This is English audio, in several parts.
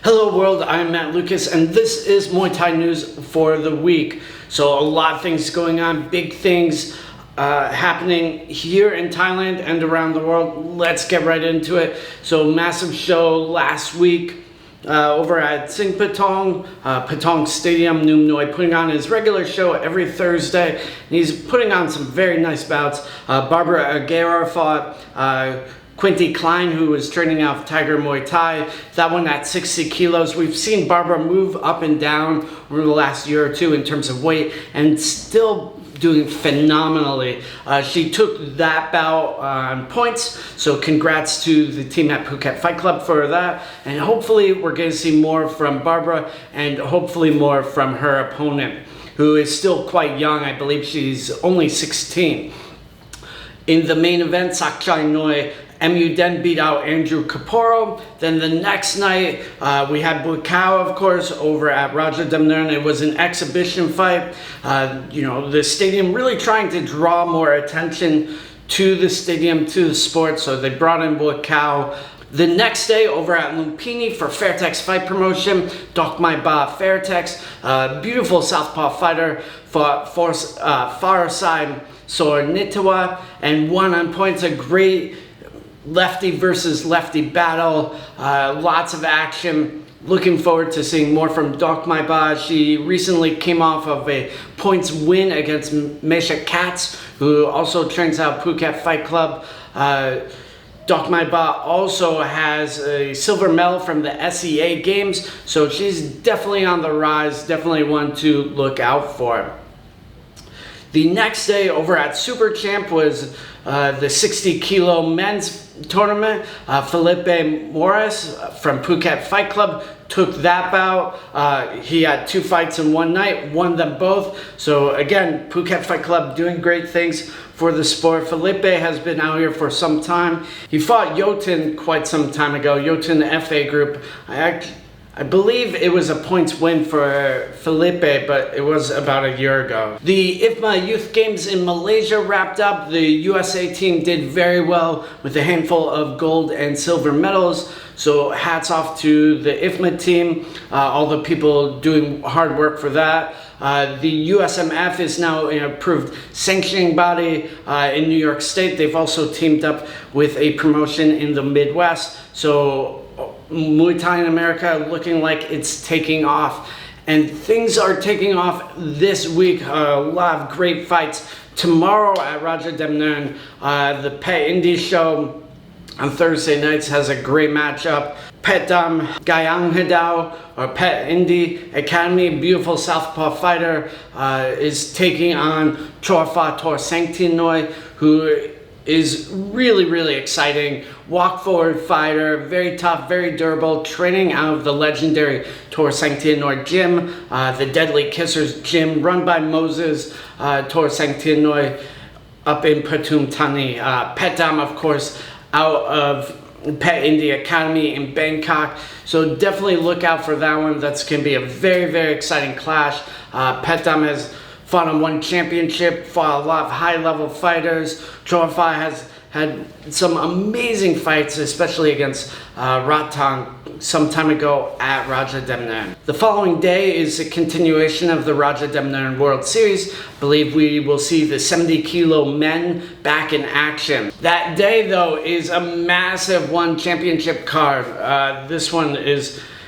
Hello world, I'm Matt Lucas and this is Muay Thai news for the week. So a lot of things going on, big things happening here in Thailand and around the world. Let's get right into it. So massive show last week over at Sing Patong, Patong Stadium, Nong O Gaiyanghaadao, putting on his regular show every Thursday. And he's putting on some very nice bouts. Barbara Aguirre fought Quinty Klein, who was training out Tiger Muay Thai. That one at 60 kilos. We've seen Barbara move up and down over the last year or two in terms of weight and still doing phenomenally. She took that bout on points, so congrats to the team at Phuket Fight Club for that. And hopefully we're going to see more from Barbara and hopefully more from her opponent, who is still quite young. I believe she's only 16. In the main event, Sakchai Noi MU then beat out Andrew Kaporo. Then the next night, we had Bukau, of course, over at Raja Damnern. It was an exhibition fight. The stadium really trying to draw more attention to the stadium, to the sport. So they brought in Bukau. The next day, over at Lumpinee for Fairtex Fight Promotion, Dokmai Ba Fairtex, beautiful southpaw fighter, fought far side Sornitawa and won on points. A great lefty versus lefty battle, lots of action. Looking forward to seeing more from Dokmai Ba. She recently came off of a points win against Mesha Katz, who also trains out Phuket Fight Club. Dokmai Ba also has a silver medal from the SEA Games, so she's definitely on the rise, definitely one to look out for. The next day over at Super Champ was the 60 kilo men's tournament. Felipe Morris from Phuket Fight Club took that bout. He had 2 fights in one night, won them both. So again, Phuket Fight Club doing great things for the sport. Felipe has been out here for some time. He fought Yotin quite some time ago, Yotin FA group. I believe it was a points win for Felipe, but it was about a year ago. The IFMA Youth Games in Malaysia wrapped up. The USA team did very well with a handful of gold and silver medals. So hats off to the IFMA team, all the people doing hard work for that. The USMF is now an approved sanctioning body in New York State. They've also teamed up with a promotion in the Midwest. So Muay Thai in America looking like it's taking off, and things are taking off this week. A lot of great fights tomorrow at Raja Damnern. The Pet Indie show on Thursday nights has a great matchup. Pet Gaiyanghaadao, or Pet Indie Academy, beautiful southpaw fighter, is taking on Chorfa Tor Sanctinoi, who is really exciting. Walk forward fighter, very tough, very durable, training out of the legendary Tor Sanctinoi gym, the Deadly Kissers gym, run by Moses Tor Sanctinoi up in Pathum Thani. Petam, of course, out of Pet Indie Academy in Bangkok. So definitely look out for that one. That's going to be a very exciting clash. Petam has fought on one championship, fought a lot of high-level fighters. Chorfa has had some amazing fights, especially against Ratang some time ago at Raja Damnern. The following day is a continuation of the Raja Damnern World Series. I believe we will see the 70 kilo men back in action. That day, though, is a massive one championship card. This one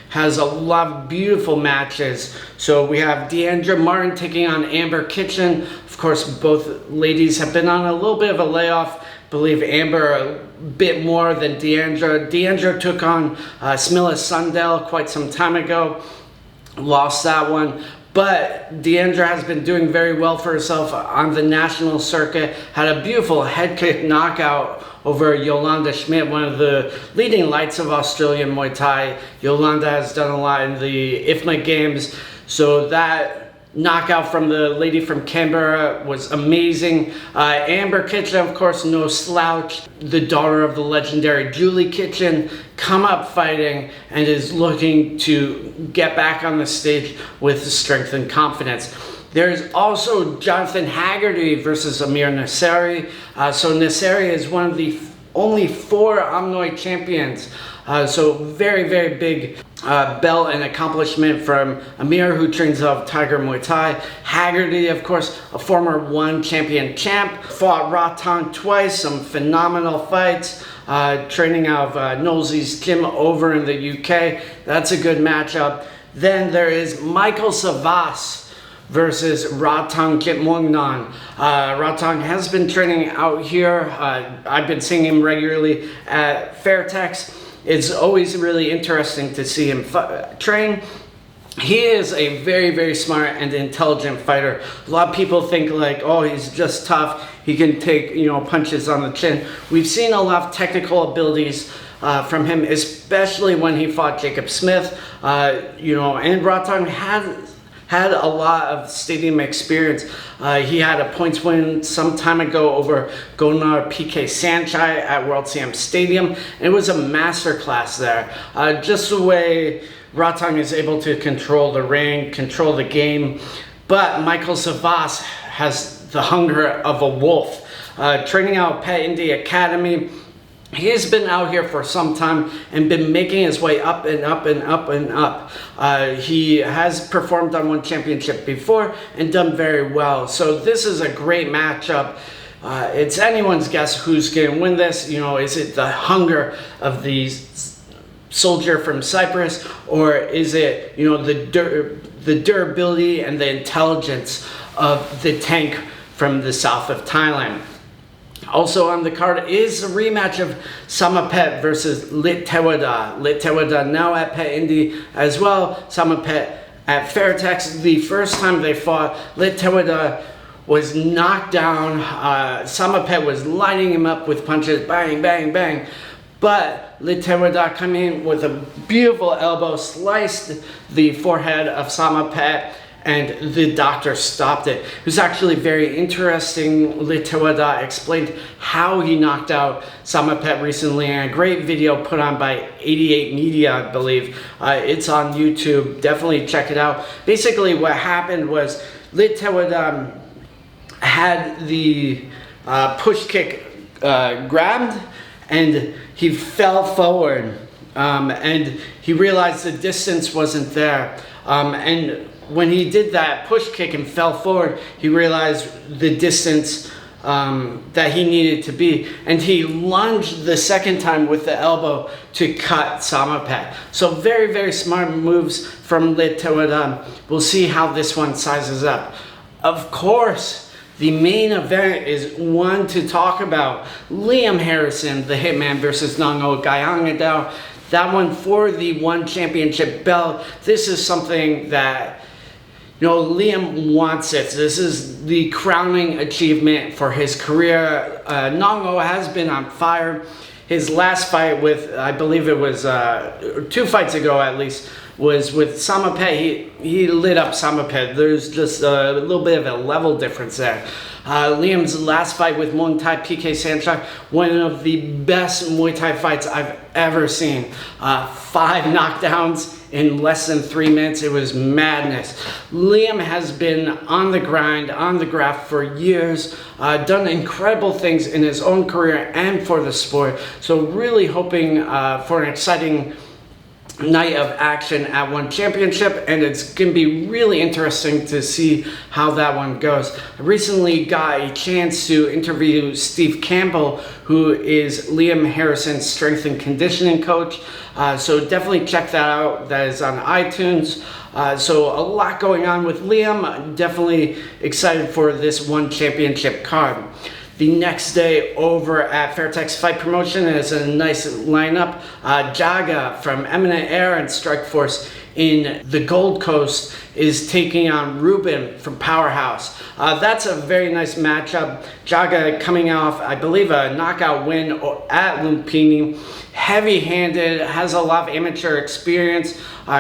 has a lot of beautiful matches. So we have Deandra Martin taking on Amber Kitchen. Of course, both ladies have been on a little bit of a layoff. I believe Amber a bit more than Deandra. Deandra took on Smilla Sundell quite some time ago. Lost that one. But Deandra has been doing very well for herself on the national circuit. Had a beautiful head kick knockout over Yolanda Schmidt, one of the leading lights of Australian Muay Thai. Yolanda has done a lot in the IFMA games, so that knockout from the lady from Canberra was amazing. Amber Kitchen, of course, no slouch. The daughter of the legendary Julie Kitchen, come up fighting and is looking to get back on the stage with strength and confidence. There's also Jonathan Hagerty versus Amir Nasseri. So Nasseri is one of the only 4 Amnoy champions. So very big belt and accomplishment from Amir, who trains out of Tiger Muay Thai. Hagerty, of course, a former one champion champ, fought Ratong twice, some phenomenal fights, training out of Nolsey's gym over in the UK. That's a good matchup. Then there is Michael Savas versus Ratong Kitmongnon. Ratong has been training out here. I've been seeing him regularly at Fairtex. It's always really interesting to see him train. He is a very, very smart and intelligent fighter. A lot of people think like, oh, he's just tough. He can take, punches on the chin. We've seen a lot of technical abilities from him, especially when he fought Jacob Smith. And Ratong had a lot of stadium experience. He had a points win some time ago over Gonar PK Sanchai at World CM Stadium. And it was a masterclass there. Just the way Ratong is able to control the ring, control the game. But Michael Savas has the hunger of a wolf. Training out Pet Indie Academy. He has been out here for some time and been making his way up and up and up and up. He has performed on one championship before and done very well. So this is a great matchup. It's anyone's guess who's going to win this. Is it the hunger of the soldier from Cyprus, or is it, the durability and the intelligence of the tank from the south of Thailand? Also on the card is a rematch of Samapet versus Lit Tewada. Lit Tewada now at Pet Indy as well. Samapet at Fairtex. The first time they fought, Lit Tewada was knocked down. Samapet was lighting him up with punches, bang, bang, bang. But Lit Tewada came in with a beautiful elbow, sliced the forehead of Samapet, and the doctor stopped it. It was actually very interesting. Lit Tewada explained how he knocked out Samapet recently in a great video put on by 88 Media, I believe. It's on YouTube. Definitely check it out. Basically, what happened was Lit Tewada had the push kick grabbed, and he fell forward, and he realized the distance wasn't there. And when he did that push kick and fell forward, he realized the distance that he needed to be, and he lunged the second time with the elbow to cut Samapet. So very, very smart moves from Lit Tewada. We'll see how this one sizes up. Of course, the main event is one to talk about. Liam Harrison, the Hitman, versus Nong O Gaiyanghaadao. That one for the one championship belt. This is something that Liam wants it. This is the crowning achievement for his career. Nong O has been on fire. His last fight with, I believe it was 2 fights ago at least, was with Samapet. He lit up Samapet. There's just a little bit of a level difference there. Liam's last fight with Muay Thai PK Sanchai, one of the best Muay Thai fights I've ever seen. 5 knockdowns in less than 3 minutes. It was madness. Liam has been on the grind, on the graft for years, done incredible things in his own career and for the sport. So really hoping for an exciting night of action at one championship, and it's going to be really interesting to see how that one goes. I recently got a chance to interview Steve Campbell, who is Liam Harrison's strength and conditioning coach. So definitely check that out. That is on iTunes. So a lot going on with Liam. I'm definitely excited for this one championship card. The next day over at Fairtex Fight Promotion is a nice lineup. Jaga from Eminent Air and Strikeforce in the Gold Coast is taking on Ruben from Powerhouse. That's a very nice matchup. Jaga coming off, I believe, a knockout win at Lumpinee. Heavy-handed, has a lot of amateur experience,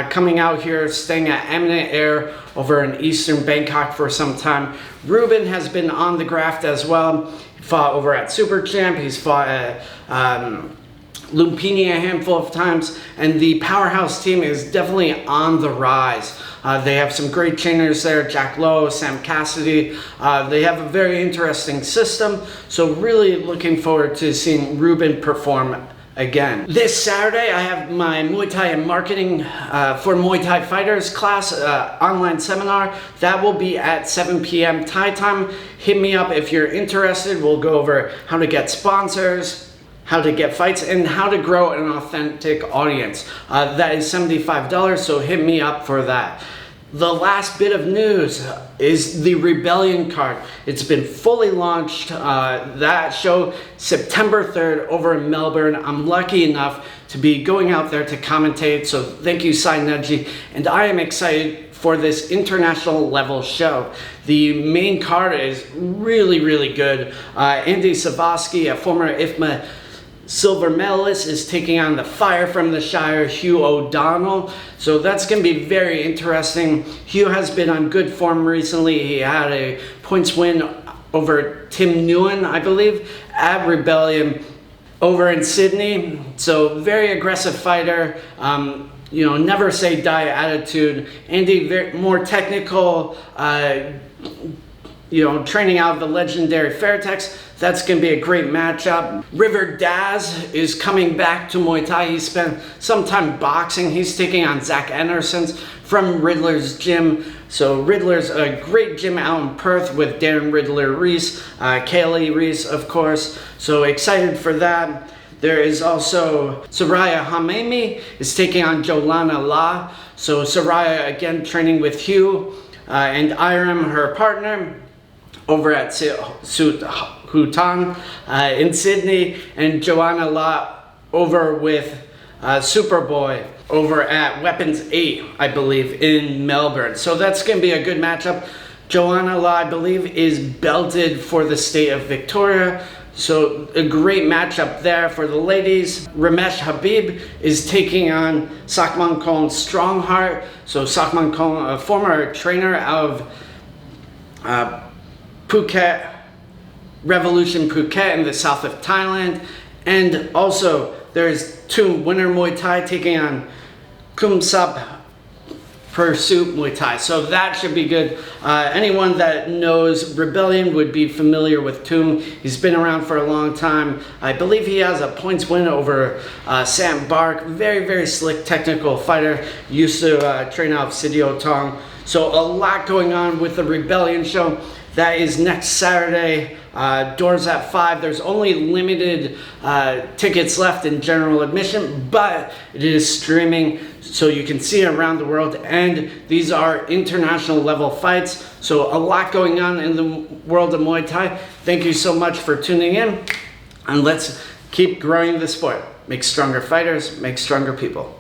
coming out here, staying at Eminent Air over in Eastern Bangkok for some time. Ruben has been on the graft as well. He fought over at Super Champ. He's fought at Lumpinee a handful of times, and the Powerhouse team is definitely on the rise. They have some great trainers there, Jack Lowe, Sam Cassidy. They have a very interesting system, so really looking forward to seeing Ruben perform again. This Saturday, I have my Muay Thai and Marketing for Muay Thai Fighters class online seminar. That will be at 7 p.m. Thai time. Hit me up if you're interested. We'll go over how to get sponsors, how to get fights, and how to grow an authentic audience. That is $75, so hit me up for that. The last bit of news is the Rebellion card. It's been fully launched. That show September 3rd over in Melbourne. I'm lucky enough to be going out there to commentate, so thank you, Sai Neji. And I am excited for this international level show. The main card is really, really good. Andy Savosky, a former IFMA silver medalist, is taking on the Fire from the Shire, Hugh O'Donnell. So that's going to be very interesting. Hugh has been on good form recently. He had a points win over Tim Nguyen, I believe, at Rebellion over in Sydney. So very aggressive fighter. You know, never say die attitude. Andy, more technical, you know, training out of the legendary Fairtex. That's going to be a great matchup. River Daz is coming back to Muay Thai. He spent some time boxing. He's taking on Zach Andersons from Riddler's Gym. So Riddler's a great gym out in Perth with Darren Riddler Reese, Kaylee Reese, of course. So excited for that. There is also Soraya Hamemi is taking on Jolana La. So Soraya again training with Hugh and Iram, her partner, over at Sut Hutan in Sydney, and Joanna La over with Superboy over at Weapons 8, I believe, in Melbourne. So that's going to be a good matchup. Joanna La, I believe, is belted for the state of Victoria. So a great matchup there for the ladies. Ramesh Habib is taking on Sakman Kong Strongheart. So Sakman Kong, a former trainer of Phuket, Revolution Phuket in the south of Thailand. And also there's Tum Winner Muay Thai taking on Kum Sap Pursuit Muay Thai. So that should be good. Anyone that knows Rebellion would be familiar with Tum. He's been around for a long time. I believe he has a points win over Sam Bark. Very, very slick technical fighter. Used to train out of Sidio Tong. So a lot going on with the Rebellion show. That is next Saturday. Doors at 5. There's only limited tickets left in general admission, but it is streaming, so you can see it around the world, and these are international level fights. So a lot going on in the world of Muay Thai. Thank you so much for tuning in, and let's keep growing the sport. Make stronger fighters, make stronger people.